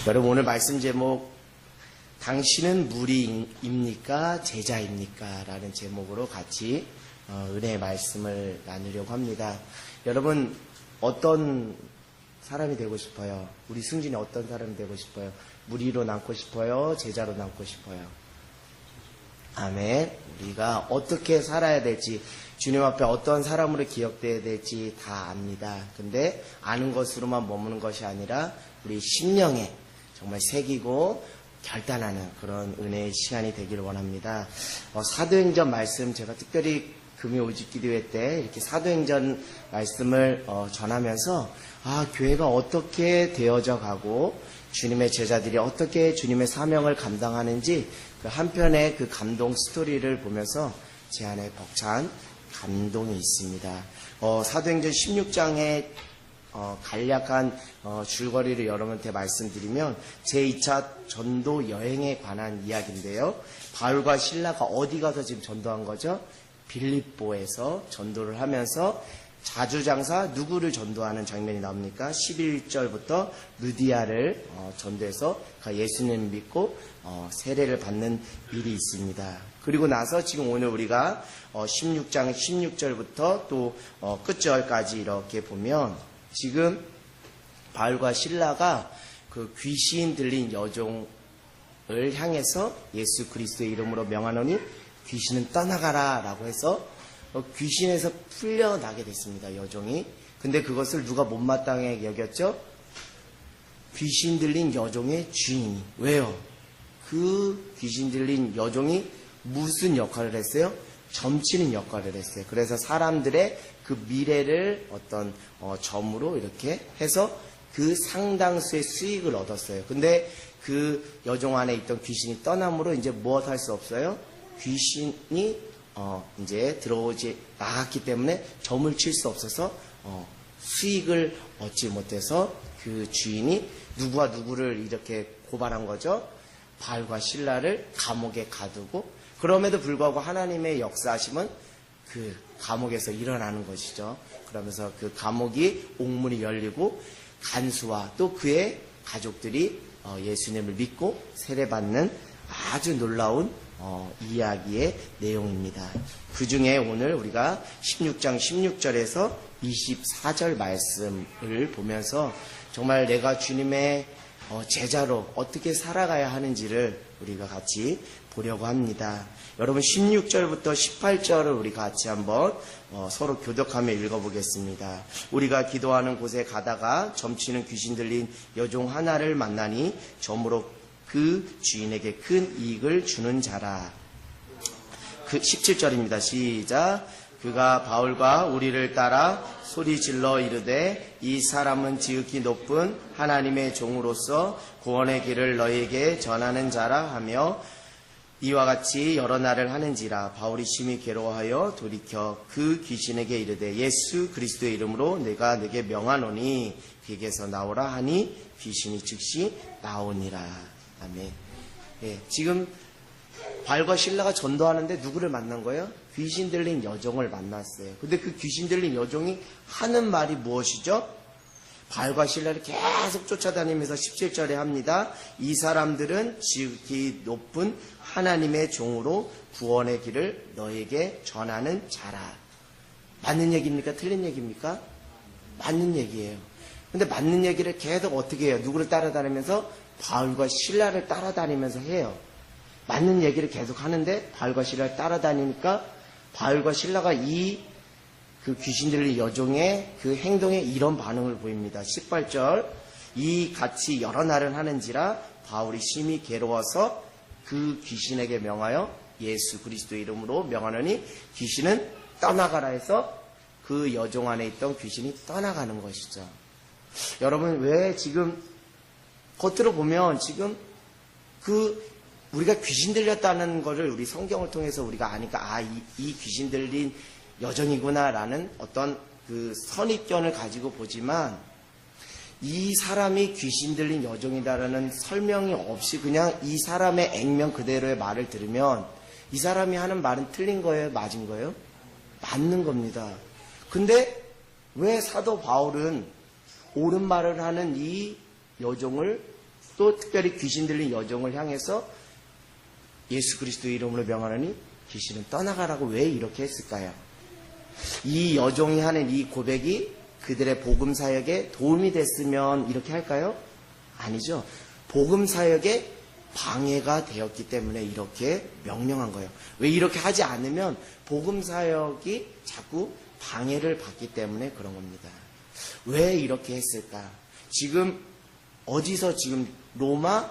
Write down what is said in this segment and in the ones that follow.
여러분 오늘 말씀 제목 당신은 무리입니까 제자입니까? 라는 제목으로 같이 은혜의 말씀을 나누려고 합니다. 여러분 어떤 사람이 되고 싶어요? 우리 승진이 어떤 사람이 되고 싶어요? 무리로 남고 싶어요? 제자로 남고 싶어요? 아멘. 우리가 어떻게 살아야 될지 주님 앞에 어떤 사람으로 기억돼야 될지 다 압니다. 근데 아는 것으로만 머무는 것이 아니라 우리 심령에 정말 새기고 결단하는 그런 은혜의 시간이 되기를 원합니다. 사도행전 말씀 제가 특별히 금요 오직기도회 때 이렇게 사도행전 말씀을 전하면서 교회가 어떻게 되어져 가고 주님의 제자들이 어떻게 주님의 사명을 감당하는지 그 한편의 그 감동 스토리를 보면서 제 안에 벅찬 감동이 있습니다. 사도행전 16장에 간략한 줄거리를 여러분한테 말씀드리면 제2차 전도 여행에 관한 이야기인데요. 바울과 실라가 어디 가서 지금 전도한 거죠? 빌립보에서 전도를 하면서 자주장사 누구를 전도하는 장면이 나옵니까? 11절부터 루디아를 전도해서 예수님을 믿고 세례를 받는 일이 있습니다. 그리고 나서 지금 오늘 우리가 16장 16절부터 또 끝절까지 이렇게 보면 지금 바울과 실라가 그 귀신 들린 여종을 향해서 예수 그리스도의 이름으로 명하노니 귀신은 떠나가라 라고 해서 귀신에서 풀려나게 됐습니다. 여종이. 근데 그것을 누가 못마땅하게 여겼죠? 귀신 들린 여종의 주인이. 왜요? 그 귀신 들린 여종이 무슨 역할을 했어요? 점치는 역할을 했어요. 그래서 사람들의 그 미래를 어떤 점으로 이렇게 해서 그 상당수의 수익을 얻었어요. 근데 그 여종 안에 있던 귀신이 떠남으로 이제 무엇 할 수 없어요? 귀신이 이제 들어오지 나갔기 때문에 점을 칠 수 없어서 수익을 얻지 못해서 그 주인이 누구와 누구를 이렇게 고발한 거죠? 바울과 실라를 감옥에 가두고 그럼에도 불구하고 하나님의 역사하심은 그 감옥에서 일어나는 것이죠. 그러면서 그 감옥이 옥문이 열리고 간수와 또 그의 가족들이 예수님을 믿고 세례받는 아주 놀라운 이야기의 내용입니다. 그 중에 오늘 우리가 16장 16절에서 24절 말씀을 보면서 정말 내가 주님의 제자로 어떻게 살아가야 하는지를 우리가 같이 보려고 합니다. 여러분 16절부터 18절을 우리 같이 한번 서로 교독하며 읽어보겠습니다. 우리가 기도하는 곳에 가다가 점치는 귀신 들린 여종 하나를 만나니 점으로 그 주인에게 큰 이익을 주는 자라. 그 17절입니다. 시작. 그가 바울과 우리를 따라 소리 질러 이르되 이 사람은 지극히 높은 하나님의 종으로서 구원의 길을 너희에게 전하는 자라 하며 이와 같이 여러 날을 하는지라. 바울이 심히 괴로워하여 돌이켜 그 귀신에게 이르되 예수 그리스도의 이름으로 내가 네게 명하노니 그에게서 나오라 하니 귀신이 즉시 나오니라. 아멘. 지금 바울과 실라가 전도하는데 누구를 만난 거예요? 귀신 들린 여종을 만났어요. 근데 그 귀신 들린 여종이 하는 말이 무엇이죠? 바울과 실라를 계속 쫓아다니면서 17절에 합니다. 이 사람들은 지극히 높은 하나님의 종으로 구원의 길을 너에게 전하는 자라. 맞는 얘기입니까? 틀린 얘기입니까? 맞는 얘기예요. 근데 맞는 얘기를 계속 어떻게 해요? 누구를 따라다니면서? 바울과 실라를 따라다니면서 해요. 맞는 얘기를 계속 하는데 바울과 실라를 따라다니니까 바울과 실라가 그 귀신 들린 여종의 그 행동에 이런 반응을 보입니다. 18절. 이 같이 여러 날을 하는지라 바울이 심히 괴로워서 그 귀신에게 명하여 예수 그리스도의 이름으로 명하노니 귀신은 떠나가라 해서 그 여종 안에 있던 귀신이 떠나가는 것이죠. 여러분 왜 지금 겉으로 보면 지금 우리가 귀신 들렸다는 것을 우리 성경을 통해서 우리가 아니까 이 귀신 들린 여정이구나라는 어떤 그 선입견을 가지고 보지만 이 사람이 귀신 들린 여종이다라는 설명이 없이 그냥 이 사람의 액면 그대로의 말을 들으면 이 사람이 하는 말은 틀린 거예요? 맞은 거예요? 맞는 겁니다. 근데 왜 사도 바울은 옳은 말을 하는 이 여종을 또 특별히 귀신 들린 여종을 향해서 예수 그리스도 이름으로 명하노니 귀신은 떠나가라고 왜 이렇게 했을까요? 이 여종이 하는 이 고백이 그들의 복음 사역에 도움이 됐으면 이렇게 할까요? 아니죠. 복음 사역에 방해가 되었기 때문에 이렇게 명령한 거예요. 왜 이렇게 하지 않으면 복음 사역이 자꾸 방해를 받기 때문에 그런 겁니다. 왜 이렇게 했을까? 지금 어디서 지금 로마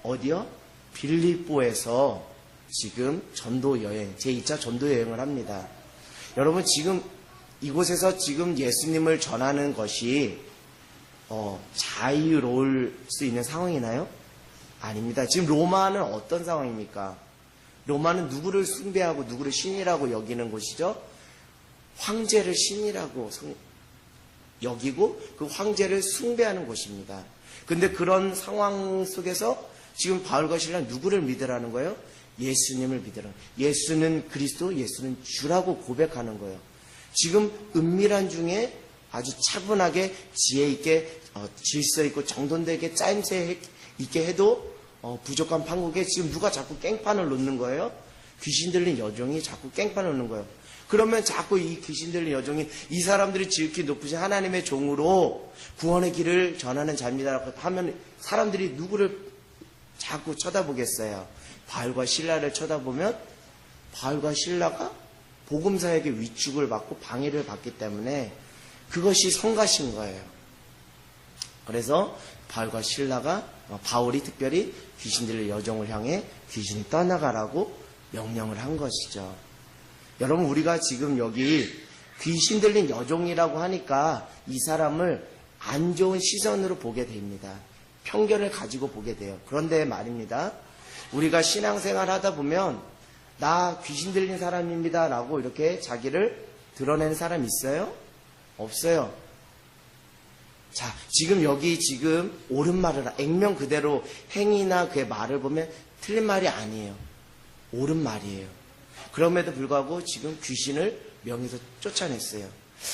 어디요? 빌립보에서 지금 전도 여행, 제2차 전도 여행을 합니다. 여러분 지금 이곳에서 지금 예수님을 전하는 것이 자유로울 수 있는 상황이나요? 아닙니다. 지금 로마는 어떤 상황입니까? 로마는 누구를 숭배하고 누구를 신이라고 여기는 곳이죠? 황제를 신이라고 여기고 그 황제를 숭배하는 곳입니다. 근데 그런 상황 속에서 지금 바울과 실라는 누구를 믿으라는 거예요? 예수님을 믿으라는 거예요. 예수는 그리스도, 예수는 주라고 고백하는 거예요. 지금 은밀한 중에 아주 차분하게 지혜 있게 질서 있고 정돈되게 짜임새 있게 해도 부족한 판국에 지금 누가 자꾸 깽판을 놓는 거예요? 귀신 들린 여종이 자꾸 깽판을 놓는 거예요. 그러면 자꾸 이 귀신 들린 여종이 이 사람들이 지극히 높으신 하나님의 종으로 구원의 길을 전하는 자입니다 하면 사람들이 누구를 자꾸 쳐다보겠어요? 바울과 실라를 쳐다보면 바울과 실라가 복음사에게 위축을 받고 방해를 받기 때문에 그것이 성가신 거예요. 그래서 바울과 실라가 바울이 특별히 귀신 들린 여종을 향해 귀신이 떠나가라고 명령을 한 것이죠. 여러분 우리가 지금 여기 귀신 들린 여종이라고 하니까 이 사람을 안 좋은 시선으로 보게 됩니다. 편견을 가지고 보게 돼요. 그런데 말입니다. 우리가 신앙생활 하다 보면 나 귀신 들린 사람입니다 라고 이렇게 자기를 드러내는 사람 있어요? 없어요. 자, 지금 여기 지금 옳은 말을 액면 그대로 행위나 그의 말을 보면 틀린 말이 아니에요. 옳은 말이에요. 그럼에도 불구하고 지금 귀신을 명에서 쫓아냈어요.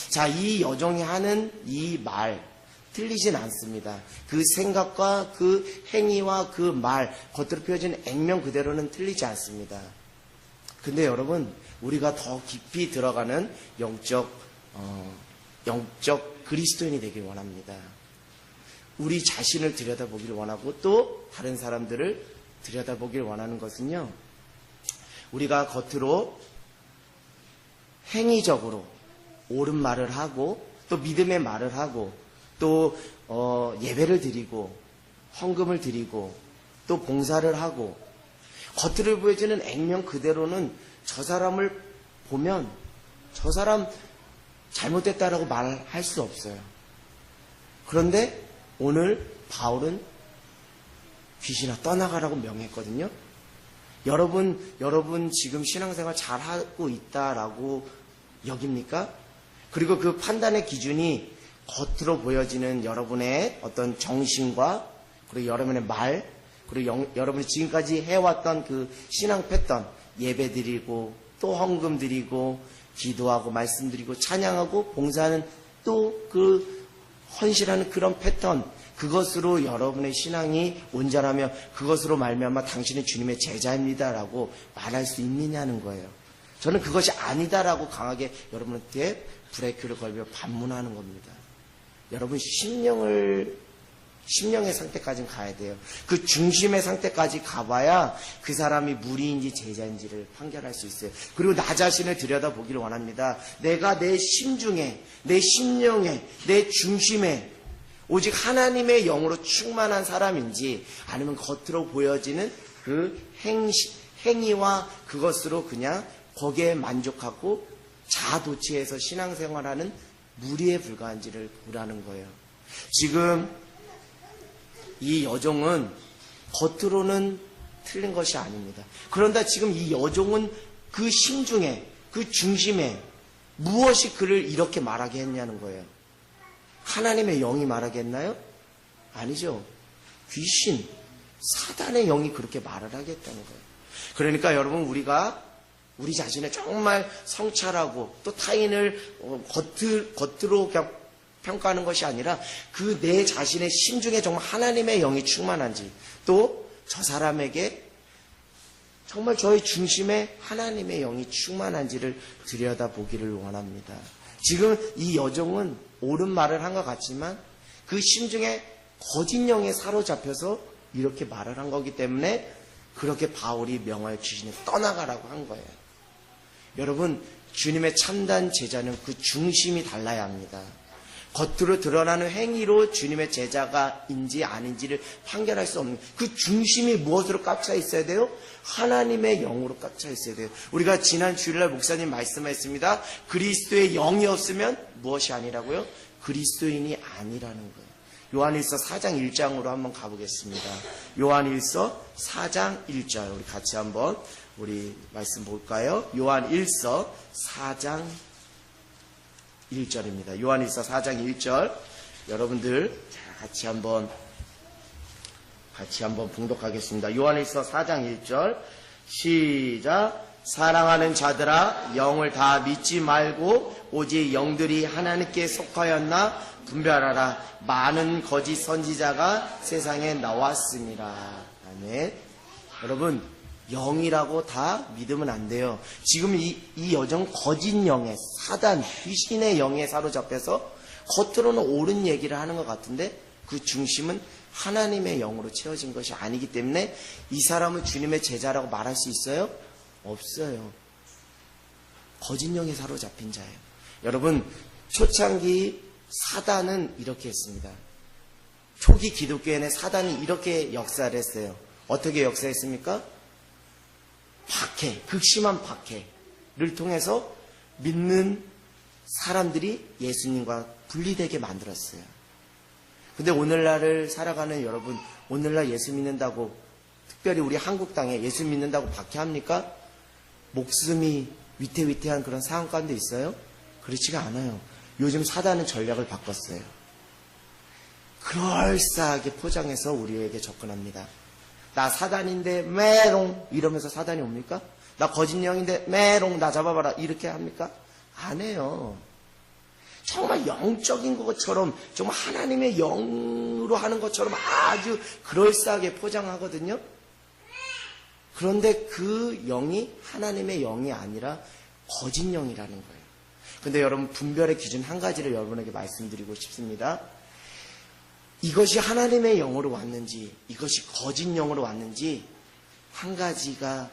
자, 이 여종이 하는 이 말 틀리진 않습니다. 그 생각과 그 행위와 그 말 겉으로 펴진 액면 그대로는 틀리지 않습니다. 근데 여러분 우리가 더 깊이 들어가는 영적 그리스도인이 되길 원합니다. 우리 자신을 들여다보기를 원하고 또 다른 사람들을 들여다보기를 원하는 것은요. 우리가 겉으로 행위적으로 옳은 말을 하고 또 믿음의 말을 하고 또 예배를 드리고 헌금을 드리고 또 봉사를 하고 겉으로 보여지는 액면 그대로는 저 사람을 보면 저 사람 잘못됐다라고 말할 수 없어요. 그런데 오늘 바울은 귀신아 떠나가라고 명했거든요. 여러분 지금 신앙생활 잘하고 있다라고 여깁니까? 그리고 그 판단의 기준이 겉으로 보여지는 여러분의 어떤 정신과 그리고 여러분의 말 그리고 여러분이 지금까지 해왔던 그 신앙 패턴 예배 드리고 또 헌금 드리고 기도하고 말씀드리고 찬양하고 봉사하는 또 그 헌신하는 그런 패턴 그것으로 여러분의 신앙이 온전하며 그것으로 말미암아 당신은 주님의 제자입니다라고 말할 수 있느냐는 거예요. 저는 그것이 아니다라고 강하게 여러분한테 브레이크를 걸며 반문하는 겁니다. 여러분 심령의 상태까지는 가야 돼요. 그 중심의 상태까지 가봐야 그 사람이 무리인지 제자인지를 판결할 수 있어요. 그리고 나 자신을 들여다보기를 원합니다. 내가 내 심중에, 내 심령에, 내 중심에 오직 하나님의 영으로 충만한 사람인지 아니면 겉으로 보여지는 그 행위와 그것으로 그냥 거기에 만족하고 자아도취해서 신앙생활하는 무리에 불과한지를 보라는 거예요. 지금 이 여종은 겉으로는 틀린 것이 아닙니다. 그런데 지금 이 여종은 그 심중에, 그 중심에 무엇이 그를 이렇게 말하게 했냐는 거예요. 하나님의 영이 말하게 했나요? 아니죠. 귀신, 사단의 영이 그렇게 말을 하겠다는 거예요. 그러니까 여러분 우리가 우리 자신을 정말 성찰하고 또 타인을 겉으로 그냥 평가하는 것이 아니라 그 내 자신의 심중에 정말 하나님의 영이 충만한지, 또 저 사람에게 정말 저의 중심에 하나님의 영이 충만한지를 들여다보기를 원합니다. 지금 이 여종은 옳은 말을 한 것 같지만 그 심중에 거짓 영에 사로잡혀서 이렇게 말을 한 거기 때문에 그렇게 바울이 명하여 주시니 떠나가라고 한 거예요. 여러분, 주님의 참된 제자는 그 중심이 달라야 합니다. 겉으로 드러나는 행위로 주님의 제자가인지 아닌지를 판결할 수 없는 그 중심이 무엇으로 깝차 있어야 돼요? 하나님의 영으로 깝차 있어야 돼요. 우리가 지난 주일날 목사님 말씀했습니다. 그리스도의 영이 없으면 무엇이 아니라고요? 그리스도인이 아니라는 거예요. 요한일서 4장 1장으로 한번 가보겠습니다. 요한일서 4장 1절 우리 같이 한번 우리 말씀 볼까요? 요한일서 4장 1절입니다. 요한일서 4장 1절 여러분들 같이 한번 봉독하겠습니다. 요한일서 4장 1절 시작. 사랑하는 자들아, 영을 다 믿지 말고 오직 영들이 하나님께 속하였나 분별하라. 많은 거짓 선지자가 세상에 나왔습니다. 아멘. 여러분, 영이라고 다 믿으면 안 돼요. 지금 이 여정 거짓 영의 사단 귀신의 영에 사로잡혀서 겉으로는 옳은 얘기를 하는 것 같은데 그 중심은 하나님의 영으로 채워진 것이 아니기 때문에 이 사람은 주님의 제자라고 말할 수 있어요? 없어요. 거짓 영에 사로잡힌 자예요. 여러분, 초창기 사단은 이렇게 했습니다. 초기 기독교에는 사단이 이렇게 역사를 했어요. 어떻게 역사했습니까? 박해, 극심한 박해를 통해서 믿는 사람들이 예수님과 분리되게 만들었어요. 근데 오늘날을 살아가는 여러분, 오늘날 예수 믿는다고, 특별히 우리 한국 땅에 예수 믿는다고 박해합니까? 목숨이 위태위태한 그런 상황 가운데 있어요? 그렇지가 않아요. 요즘 사단은 전략을 바꿨어요. 그럴싸하게 포장해서 우리에게 접근합니다. 나 사단인데 메롱 이러면서 사단이 옵니까? 나 거짓 영인데 메롱 나 잡아봐라 이렇게 합니까? 안 해요. 정말 영적인 것처럼 정말 하나님의 영으로 하는 것처럼 아주 그럴싸하게 포장하거든요. 그런데 그 영이 하나님의 영이 아니라 거짓 영이라는 거예요. 근데 여러분, 분별의 기준 한 가지를 여러분에게 말씀드리고 싶습니다. 이것이 하나님의 영으로 왔는지 이것이 거짓 영으로 왔는지 한 가지가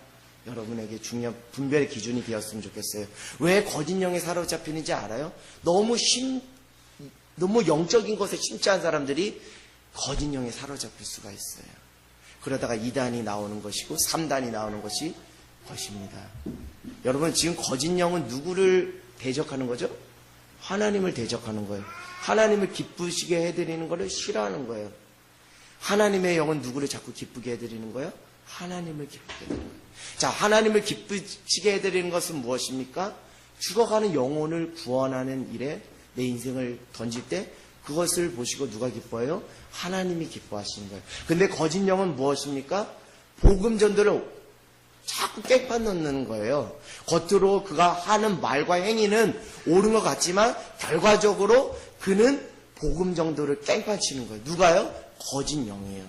여러분에게 중요한 분별의 기준이 되었으면 좋겠어요. 왜 거짓 영에 사로잡히는지 알아요? 너무 영적인 것에 심취한 사람들이 거짓 영에 사로잡힐 수가 있어요. 그러다가 2단이 나오는 것이고 3단이 나오는 것입니다. 여러분, 지금 거짓 영은 누구를 대적하는 거죠? 하나님을 대적하는 거예요. 하나님을 기쁘시게 해드리는 것을 싫어하는 거예요. 하나님의 영은 누구를 자꾸 기쁘게 해드리는 거예요? 하나님을 기쁘게 해드리는 거예요. 자, 하나님을 기쁘시게 해드리는 것은 무엇입니까? 죽어가는 영혼을 구원하는 일에 내 인생을 던질 때 그것을 보시고 누가 기뻐해요? 하나님이 기뻐하시는 거예요. 근데 거짓 영은 무엇입니까? 복음 전도를 자꾸 깽판 넣는 거예요. 겉으로 그가 하는 말과 행위는 옳은 것 같지만 결과적으로 그는 복음 정도를 깽판 치는 거예요. 누가요? 거짓 영이에요.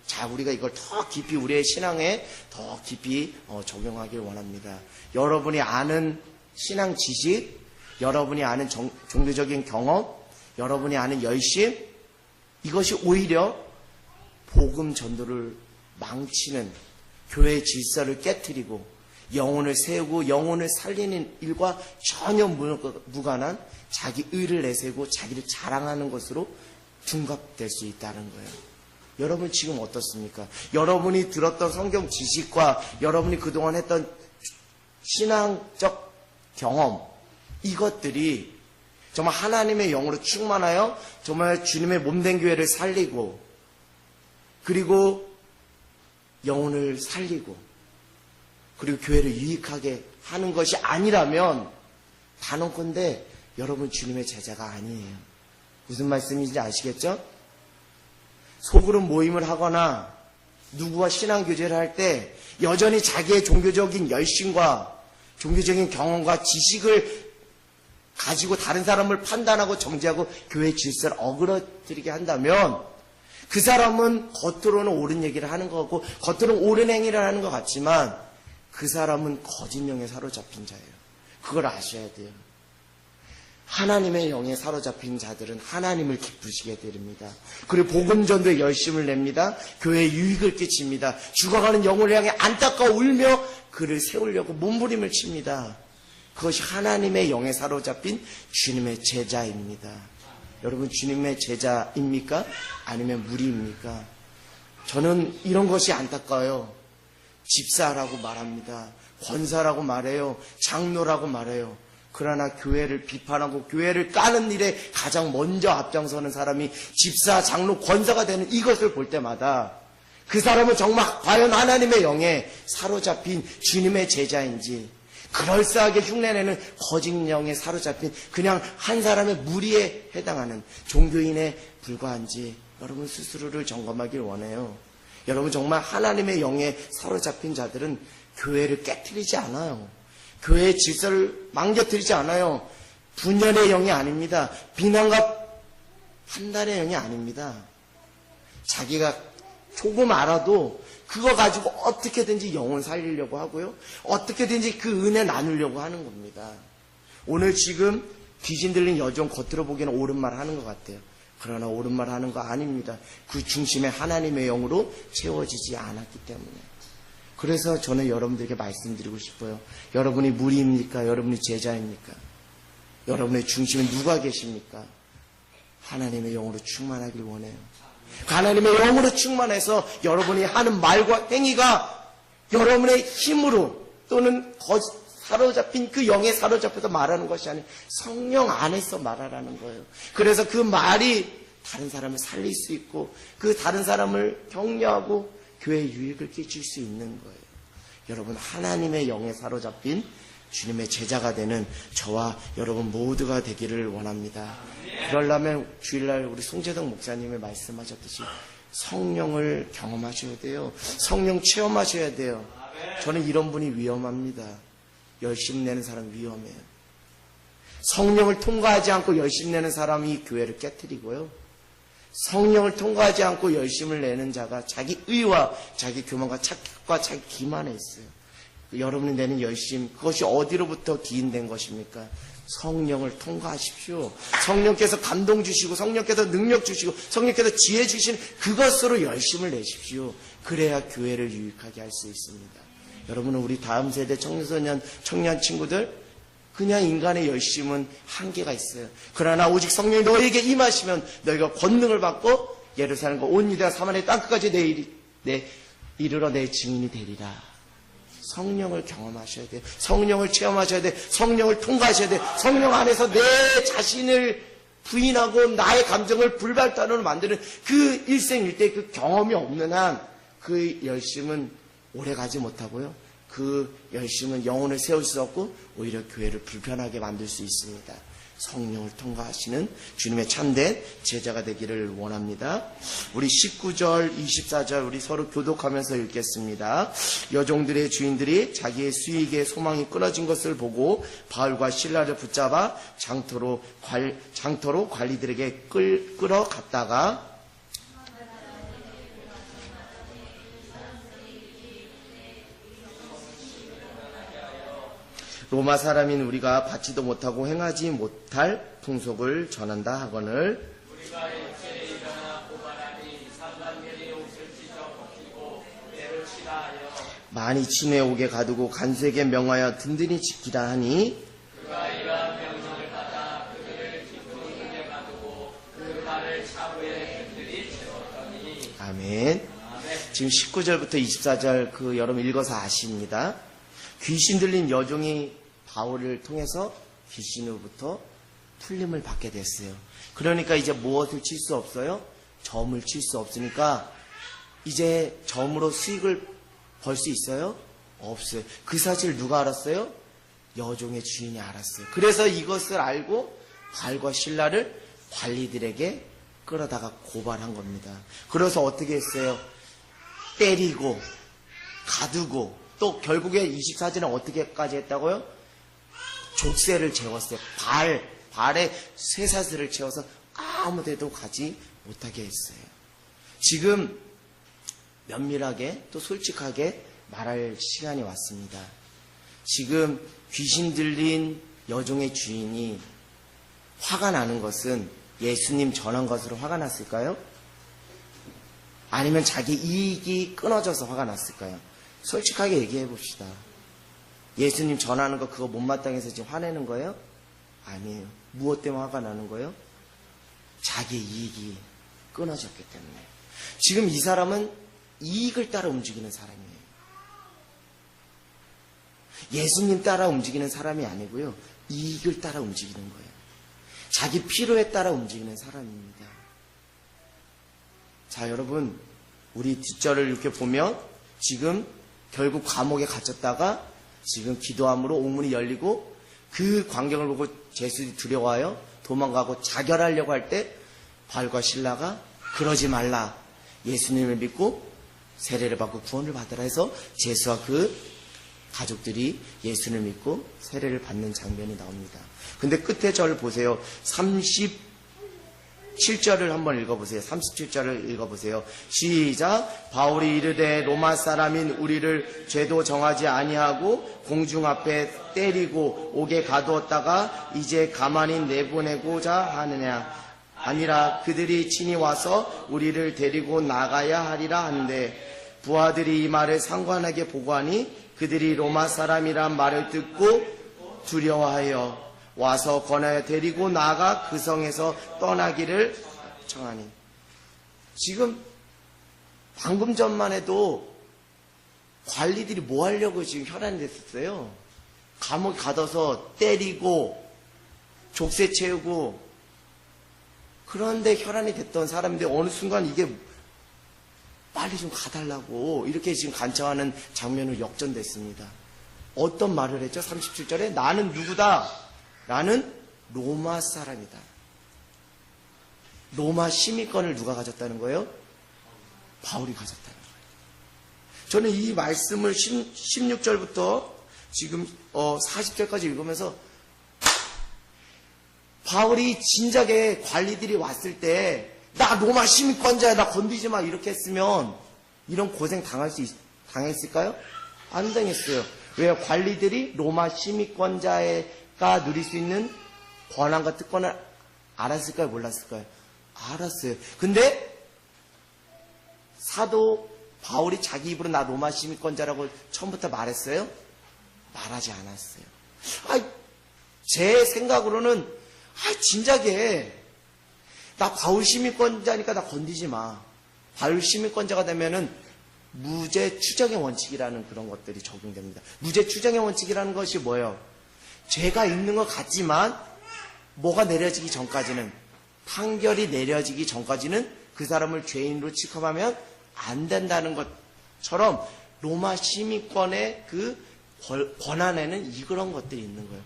자, 우리가 이걸 더 깊이 우리의 신앙에 더 깊이 적용하길 원합니다. 여러분이 아는 신앙 지식, 여러분이 아는 종교적인 경험, 여러분이 아는 열심, 이것이 오히려 복음 전도를 망치는 교회의 질서를 깨트리고 영혼을 세우고 영혼을 살리는 일과 전혀 무관한 자기 의를 내세우고 자기를 자랑하는 것으로 둔갑될 수 있다는 거예요. 여러분 지금 어떻습니까? 여러분이 들었던 성경 지식과 여러분이 그동안 했던 신앙적 경험, 이것들이 정말 하나님의 영으로 충만하여 정말 주님의 몸된 교회를 살리고 그리고 영혼을 살리고 그리고 교회를 유익하게 하는 것이 아니라면 단언컨대 여러분 주님의 제자가 아니에요. 무슨 말씀인지 아시겠죠? 속으로 모임을 하거나 누구와 신앙교제를 할 때 여전히 자기의 종교적인 열심과 종교적인 경험과 지식을 가지고 다른 사람을 판단하고 정죄하고 교회 질서를 어그러뜨리게 한다면 그 사람은 겉으로는 옳은 얘기를 하는 거고 겉으로는 옳은 행위를 하는 것 같지만 그 사람은 거짓 영에 사로잡힌 자예요. 그걸 아셔야 돼요. 하나님의 영에 사로잡힌 자들은 하나님을 기쁘시게 됩니다. 그리고 복음전도에 열심을 냅니다. 교회에 유익을 끼칩니다. 죽어가는 영혼을 향해 안타까워 울며 그를 세우려고 몸부림을 칩니다. 그것이 하나님의 영에 사로잡힌 주님의 제자입니다. 여러분, 주님의 제자입니까? 아니면 무리입니까? 저는 이런 것이 안타까워요. 집사라고 말합니다. 권사라고 말해요. 장로라고 말해요. 그러나 교회를 비판하고 교회를 까는 일에 가장 먼저 앞장서는 사람이 집사, 장로, 권사가 되는 이것을 볼 때마다 그 사람은 정말 과연 하나님의 영에 사로잡힌 주님의 제자인지 그럴싸하게 흉내내는 거짓 영에 사로잡힌 그냥 한 사람의 무리에 해당하는 종교인에 불과한지 여러분 스스로를 점검하길 원해요. 여러분 정말 하나님의 영에 사로잡힌 자들은 교회를 깨트리지 않아요. 교회의 질서를 망가뜨리지 않아요. 분열의 영이 아닙니다. 비난과 판단의 영이 아닙니다. 자기가 조금 알아도 그거 가지고 어떻게든지 영혼 살리려고 하고요. 어떻게든지 그 은혜 나누려고 하는 겁니다. 오늘 지금 귀신 들린 여종 겉으로 보기에는 옳은 말 하는 것 같아요. 그러나 옳은 말 하는 거 아닙니다. 그 중심에 하나님의 영으로 채워지지 않았기 때문에. 그래서 저는 여러분들에게 말씀드리고 싶어요. 여러분이 무리입니까? 여러분이 제자입니까? 여러분의 중심에 누가 계십니까? 하나님의 영으로 충만하길 원해요. 하나님의 영으로 충만해서 여러분이 하는 말과 행위가 여러분의 힘으로 또는 사로잡힌 그 영에 사로잡혀서 말하는 것이 아니라 성령 안에서 말하라는 거예요. 그래서 그 말이 다른 사람을 살릴 수 있고 그 다른 사람을 격려하고 교회에 유익을 끼칠 수 있는 거예요. 여러분 하나님의 영에 사로잡힌 주님의 제자가 되는 저와 여러분 모두가 되기를 원합니다. 그러려면 주일날 우리 송재덕 목사님이 말씀하셨듯이 성령을 경험하셔야 돼요. 성령 체험하셔야 돼요. 저는 이런 분이 위험합니다. 열심 내는 사람 위험해요. 성령을 통과하지 않고 열심 내는 사람이 교회를 깨트리고요. 성령을 통과하지 않고 열심을 내는 자가 자기 의와 자기 교만과 착각과 자기 기만에 있어요. 여러분이 내는 열심, 그것이 어디로부터 기인된 것입니까? 성령을 통과하십시오. 성령께서 감동 주시고 성령께서 능력 주시고 성령께서 지혜 주시는 그것으로 열심을 내십시오. 그래야 교회를 유익하게 할 수 있습니다. 여러분은 우리 다음 세대 청소년, 청년 친구들 그냥 인간의 열심은 한계가 있어요. 그러나 오직 성령이 너에게 임하시면 너희가 권능을 받고 예루살렘과 온 유대와 사마리아 땅끝까지 이르러 내 증인이 되리라. 성령을 경험하셔야 돼요. 성령을 체험하셔야 돼요. 성령을 통과하셔야 돼요. 성령 안에서 내 자신을 부인하고 나의 감정을 불발단으로 만드는 그 일생일대 그 경험이 없는 한 그 열심은 오래가지 못하고요. 그 열심은 영혼을 세울 수 없고 오히려 교회를 불편하게 만들 수 있습니다. 성령을 통과하시는 주님의 참된 제자가 되기를 원합니다. 우리 19절, 24절 우리 서로 교독하면서 읽겠습니다. 여종들의 주인들이 자기의 수익에 소망이 끊어진 것을 보고 바울과 실라를 붙잡아 장터로 관리들에게 끌어갔다가 로마 사람인 우리가 받지도 못하고 행하지 못할 풍속을 전한다 하거늘 우리가 일체에 일어나 고발하니 상관들이 옷을 찢어 벗기고 때를 치라 하여 많이 친해 오게 가두고 간수에게 명하여 든든히 지키라 하니 그가 이러한 명령을 받아 그들을 깊은 흙에 가두고 그 발을 차후에 든든히 채웠더니 아멘. 지금 19절부터 24절 여러분 읽어서 아십니다. 귀신 들린 여종이 바울을 통해서 귀신으로부터 풀림을 받게 됐어요. 그러니까 이제 무엇을 칠 수 없어요? 점을 칠 수 없으니까 이제 점으로 수익을 벌 수 있어요? 없어요. 그 사실 누가 알았어요? 여종의 주인이 알았어요. 그래서 이것을 알고 바울과 실라를 관리들에게 끌어다가 고발한 겁니다. 그래서 어떻게 했어요? 때리고 가두고 또 결국에 24절은 어떻게까지 했다고요? 족쇄를 재웠어요. 발, 발에 쇠사슬을 채워서 아무 데도 가지 못하게 했어요. 지금 면밀하게 또 솔직하게 말할 시간이 왔습니다. 지금 귀신 들린 여종의 주인이 화가 나는 것은 예수님 전한 것으로 화가 났을까요? 아니면 자기 이익이 끊어져서 화가 났을까요? 솔직하게 얘기해 봅시다. 예수님 전하는 거 그거 못마땅해서 지금 화내는 거예요? 아니에요. 무엇 때문에 화가 나는 거예요? 자기 이익이 끊어졌기 때문에. 지금 이 사람은 이익을 따라 움직이는 사람이에요. 예수님 따라 움직이는 사람이 아니고요. 이익을 따라 움직이는 거예요. 자기 필요에 따라 움직이는 사람입니다. 자, 여러분, 우리 뒷절을 이렇게 보면 지금 결국 감옥에 갇혔다가 지금 기도함으로 옥문이 열리고 그 광경을 보고 제수들이 두려워하여 도망가고 자결하려고 할 때 바울과 실라가 그러지 말라. 예수님을 믿고 세례를 받고 구원을 받으라 해서 제수와 그 가족들이 예수를 믿고 세례를 받는 장면이 나옵니다. 근데 끝에 절 보세요. 37절을 한번 읽어보세요. 37절을 읽어보세요. 시작. 바울이 이르되 로마 사람인 우리를 죄도 정하지 아니하고 공중 앞에 때리고 옥에 가두었다가 이제 가만히 내보내고자 하느냐. 아니라 그들이 친히 와서 우리를 데리고 나가야 하리라 하는데 부하들이 이 말을 상관하게 보고하니 그들이 로마 사람이란 말을 듣고 두려워하여 와서 권하여 데리고 나가 그 성에서 떠나기를 청하니. 지금 방금 전만 해도 관리들이 뭐 하려고 지금 혈안이 됐었어요? 감옥에 가둬서 때리고 족쇄 채우고. 그런데 혈안이 됐던 사람인데 어느 순간 이게 빨리 좀 가달라고 이렇게 지금 간청하는 장면으로 역전됐습니다. 어떤 말을 했죠? 37절에 나는 누구다? 나는 로마 사람이다. 로마 시민권을 누가 가졌다는 거예요? 바울이 가졌다는 거예요. 저는 이 말씀을 16절부터 지금 40절까지 읽으면서 바울이 진작에 관리들이 왔을 때 나 로마 시민권자야, 나 건드리지 마 이렇게 했으면 이런 고생 당했을까요? 안 당했어요. 왜? 관리들이 로마 시민권자가 누릴 수 있는 권한과 특권을 알았을까요? 몰랐을까요? 알았어요. 근데 사도 바울이 자기 입으로 나 로마 시민권자라고 처음부터 말했어요? 말하지 않았어요. 제 생각으로는 진작에 나 바울 시민권자니까 나 건드리지 마. 바울 시민권자가 되면은 무죄 추정의 원칙이라는 그런 것들이 적용됩니다. 무죄 추정의 원칙이라는 것이 뭐예요? 죄가 있는 것 같지만 뭐가 내려지기 전까지는, 판결이 내려지기 전까지는 그 사람을 죄인으로 취급하면 안 된다는 것처럼 로마 시민권의 그 권한에는 이런 것들이 있는 거예요.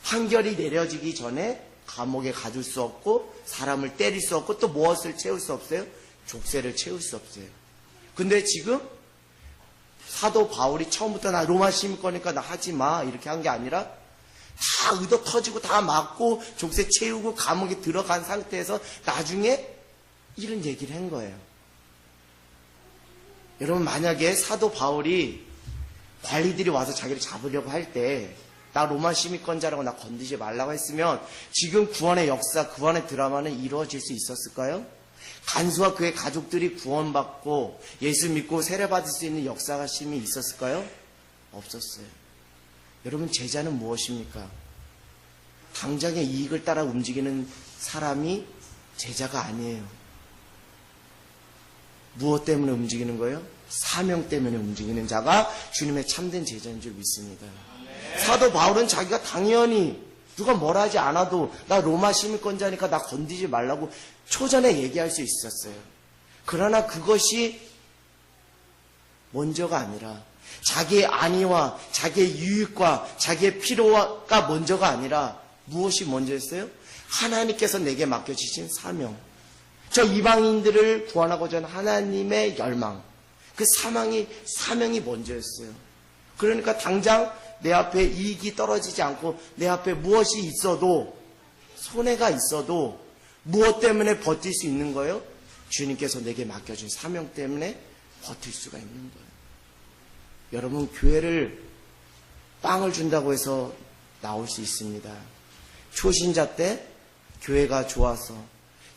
판결이 내려지기 전에 감옥에 가둘 수 없고 사람을 때릴 수 없고 또 무엇을 채울 수 없어요? 족쇄를 채울 수 없어요. 근데 지금 사도 바울이 처음부터 나 로마 시민권이니까 나 하지 마 이렇게 한 게 아니라 다 의도 터지고 다 맞고 족쇄 채우고 감옥에 들어간 상태에서 나중에 이런 얘기를 한 거예요. 여러분, 만약에 사도 바울이 관리들이 와서 자기를 잡으려고 할 때 나 로마 시민권자라고 나 건드리지 말라고 했으면 지금 구원의 역사, 구원의 드라마는 이루어질 수 있었을까요? 간수와 그의 가족들이 구원받고 예수 믿고 세례받을 수 있는 역사가 심히 있었을까요? 없었어요. 여러분, 제자는 무엇입니까? 당장의 이익을 따라 움직이는 사람이 제자가 아니에요. 무엇 때문에 움직이는 거예요? 사명 때문에 움직이는 자가 주님의 참된 제자인 줄 믿습니다. 사도 바울은 자기가 당연히 누가 뭐라 하지 않아도 나 로마 시민권자니까 나 건드리지 말라고 초전에 얘기할 수 있었어요. 그러나 그것이 먼저가 아니라 자기의 안위와 자기의 유익과 자기의 필요가 먼저가 아니라 무엇이 먼저였어요? 하나님께서 내게 맡겨주신 사명. 저 이방인들을 구원하고자 하는 하나님의 열망. 그 사명이 먼저였어요. 그러니까 당장 내 앞에 이익이 떨어지지 않고 내 앞에 무엇이 있어도 손해가 있어도 무엇 때문에 버틸 수 있는 거예요? 주님께서 내게 맡겨준 사명 때문에 버틸 수가 있는 거예요. 여러분, 교회를 빵을 준다고 해서 나올 수 있습니다. 초신자 때 교회가 좋아서,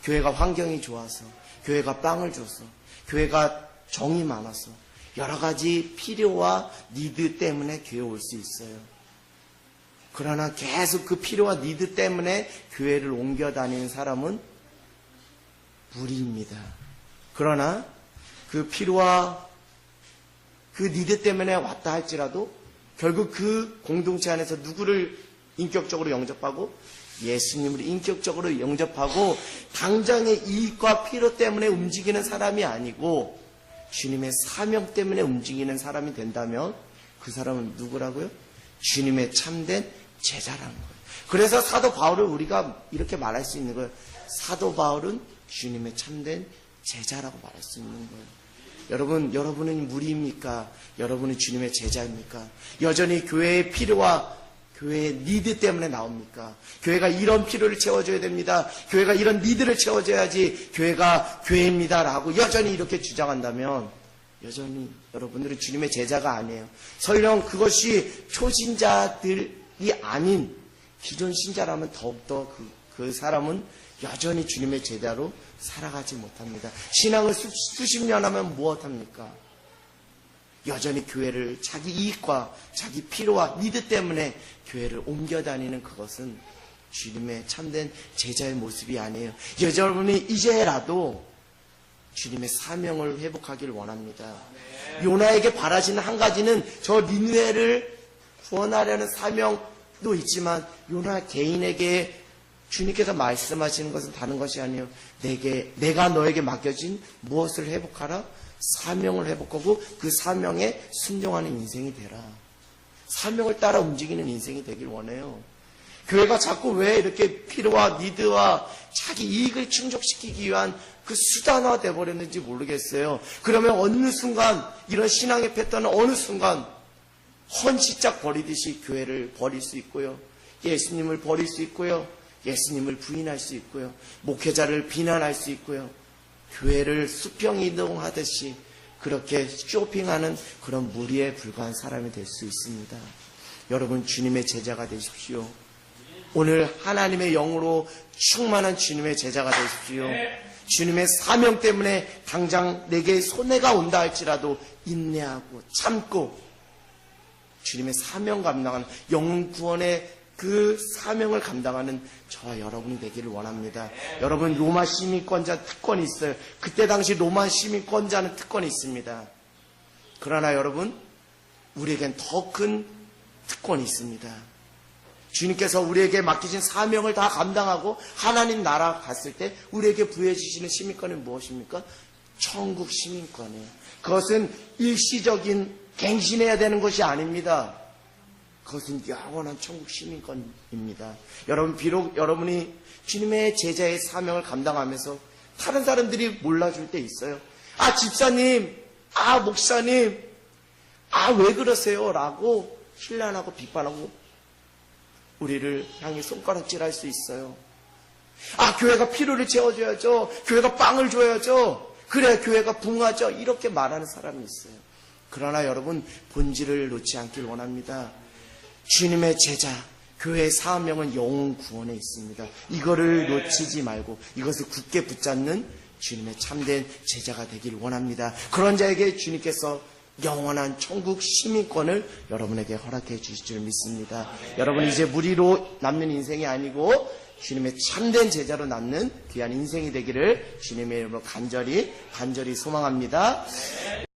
교회가 환경이 좋아서, 교회가 빵을 줘서, 교회가 정이 많아서 여러 가지 필요와 니드 때문에 교회에 올 수 있어요. 그러나 계속 그 필요와 니드 때문에 교회를 옮겨 다니는 사람은 무리입니다. 그러나 그 필요와 그 니드 때문에 왔다 할지라도 결국 그 공동체 안에서 누구를 인격적으로 영접하고 예수님을 인격적으로 영접하고 당장의 이익과 필요 때문에 움직이는 사람이 아니고 주님의 사명 때문에 움직이는 사람이 된다면 그 사람은 누구라고요? 주님의 참된 제자라는 거예요. 그래서 사도 바울을 우리가 이렇게 말할 수 있는 거예요. 사도 바울은 주님의 참된 제자라고 말할 수 있는 거예요. 여러분은 무리입니까? 여러분은 주님의 제자입니까? 여전히 교회의 필요와 교회의 니드 때문에 나옵니까? 교회가 이런 필요를 채워줘야 됩니다. 교회가 이런 니드를 채워줘야지 교회가 교회입니다라고 여전히 이렇게 주장한다면 여전히 여러분들은 주님의 제자가 아니에요. 설령 그것이 초신자들이 아닌 기존 신자라면 더욱더 그 사람은 여전히 주님의 제자로 살아가지 못합니다. 신앙을 수십 년 하면 무엇합니까? 여전히 교회를 자기 이익과 자기 필요와 니드 때문에 교회를 옮겨 다니는 그것은 주님의 참된 제자의 모습이 아니에요. 여러분이 이제라도 주님의 사명을 회복하기를 원합니다. 요나에게 바라지는 한 가지는 저 니느웨를 구원하려는 사명도 있지만 요나 개인에게 주님께서 말씀하시는 것은 다른 것이 아니에요. 내가 너에게 맡겨진 무엇을 회복하라? 사명을 회복하고 그 사명에 순종하는 인생이 되라. 사명을 따라 움직이는 인생이 되길 원해요. 교회가 자꾸 왜 이렇게 필요와 니드와 자기 이익을 충족시키기 위한 그 수단화 되어버렸는지 모르겠어요. 그러면 어느 순간 이런 신앙의 패턴은 어느 순간 헌시짝 버리듯이 교회를 버릴 수 있고요. 예수님을 버릴 수 있고요. 예수님을 부인할 수 있고요. 목회자를 비난할 수 있고요. 교회를 수평이동하듯이 그렇게 쇼핑하는 그런 무리에 불과한 사람이 될 수 있습니다. 여러분, 주님의 제자가 되십시오. 오늘 하나님의 영으로 충만한 주님의 제자가 되십시오. 주님의 사명 때문에 당장 내게 손해가 온다 할지라도 인내하고 참고 주님의 사명 감당하는 영혼 구원의 그 사명을 감당하는 저와 여러분이 되기를 원합니다. 여러분, 로마 시민권자 특권이 있어요. 그때 당시 로마 시민권자는 특권이 있습니다. 그러나 여러분, 우리에겐 더 큰 특권이 있습니다. 주님께서 우리에게 맡기신 사명을 다 감당하고 하나님 나라 갔을 때 우리에게 부여해 주시는 시민권은 무엇입니까? 천국 시민권이에요. 그것은 일시적인 갱신해야 되는 것이 아닙니다. 그것은 영원한 천국 시민권입니다. 여러분, 비록 여러분이 주님의 제자의 사명을 감당하면서 다른 사람들이 몰라줄 때 있어요. 아, 집사님, 아, 목사님, 아, 왜 그러세요? 라고 힐난하고 비판하고 우리를 향해 손가락질할 수 있어요. 아, 교회가 필요를 채워줘야죠. 교회가 빵을 줘야죠. 그래야 교회가 붕하죠. 이렇게 말하는 사람이 있어요. 그러나 여러분, 본질을 놓지 않길 원합니다. 주님의 제자, 교회의 사명은 영혼 구원에 있습니다. 이거를 놓치지 말고 이것을 굳게 붙잡는 주님의 참된 제자가 되길 원합니다. 그런 자에게 주님께서 영원한 천국 시민권을 여러분에게 허락해 주실 줄 믿습니다. 여러분, 이제 무리로 남는 인생이 아니고 주님의 참된 제자로 남는 귀한 인생이 되기를 주님의 이름으로 간절히 소망합니다.